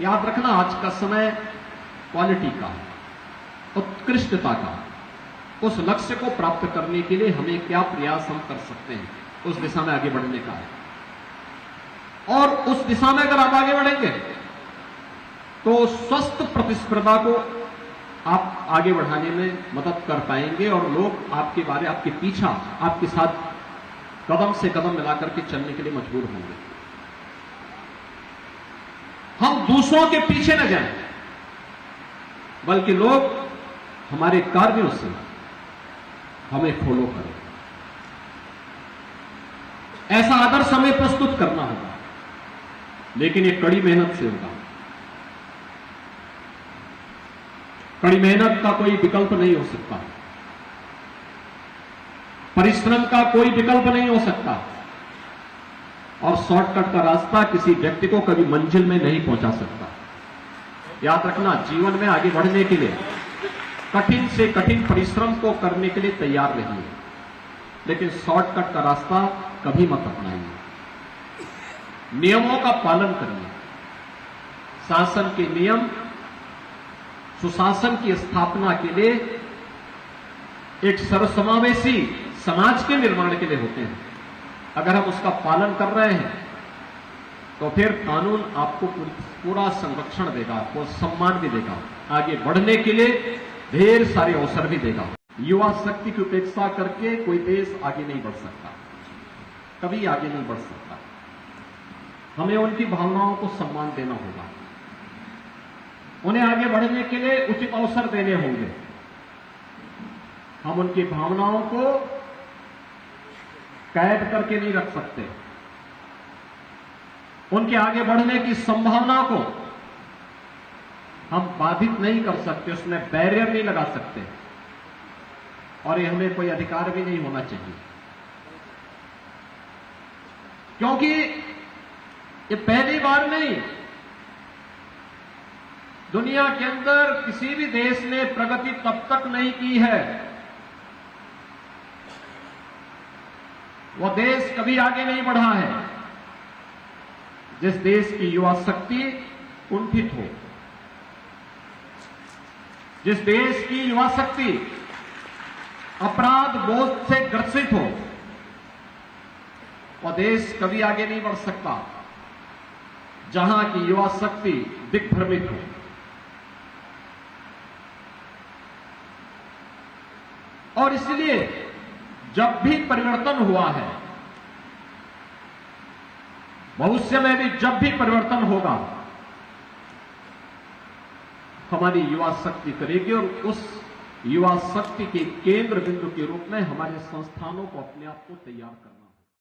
याद रखना, आज का समय क्वालिटी का, उत्कृष्टता का, उस लक्ष्य को प्राप्त करने के लिए हमें क्या प्रयास हम कर सकते हैं, उस दिशा में आगे बढ़ने का है। और उस दिशा में अगर आप आगे बढ़ेंगे तो स्वस्थ प्रतिस्पर्धा को आप आगे बढ़ाने में मदद कर पाएंगे और लोग आपके पीछा, आपके साथ कदम से कदम मिलाकर के चलने के लिए मजबूर होंगे। हम दूसरों के पीछे न जाएं, बल्कि लोग हमारे कार्यों से हमें फॉलो करें। ऐसा आदर्श हमें प्रस्तुत करना होगा, लेकिन ये कड़ी मेहनत से होगा। कड़ी मेहनत का कोई विकल्प नहीं हो सकता, परिश्रम का कोई विकल्प नहीं हो सकता, और शॉर्टकट का रास्ता किसी व्यक्ति को कभी मंजिल में नहीं पहुंचा सकता। याद रखना, जीवन में आगे बढ़ने के लिए कठिन से कठिन परिश्रम को करने के लिए तैयार रहिए, लेकिन शॉर्टकट का रास्ता कभी मत अपनाइए। नियमों का पालन करिए। शासन के नियम सुशासन की स्थापना के लिए, एक सर्वसमावेशी समाज के निर्माण के लिए होते हैं। अगर हम उसका पालन कर रहे हैं तो फिर कानून आपको पूरा संरक्षण देगा, आपको सम्मान भी देगा, आगे बढ़ने के लिए ढेर सारे अवसर भी देगा। युवा शक्ति की उपेक्षा करके कोई देश आगे नहीं बढ़ सकता, कभी आगे नहीं बढ़ सकता। हमें उनकी भावनाओं को सम्मान देना होगा, उन्हें आगे बढ़ने के लिए उचित अवसर देने होंगे। हम उनकी भावनाओं को कैद करके नहीं रख सकते, उनके आगे बढ़ने की संभावना को हम बाधित नहीं कर सकते, उसमें बैरियर नहीं लगा सकते, और ये हमें कोई अधिकार भी नहीं होना चाहिए, क्योंकि ये पहली बार नहीं, दुनिया के अंदर किसी भी देश ने प्रगति तब तक नहीं की है, वो देश कभी आगे नहीं बढ़ा है जिस देश की युवा शक्ति कुंठित हो, जिस देश की युवा शक्ति अपराध बोध से ग्रसित हो, वह देश कभी आगे नहीं बढ़ सकता जहां की युवा शक्ति दिग्भ्रमित हो। और इसलिए जब भी परिवर्तन हुआ है, भविष्य में भी जब भी परिवर्तन होगा, हमारी युवा शक्ति करेगी, और उस युवा शक्ति के केंद्र बिंदु के रूप में हमारे संस्थानों को अपने आप को तैयार करना।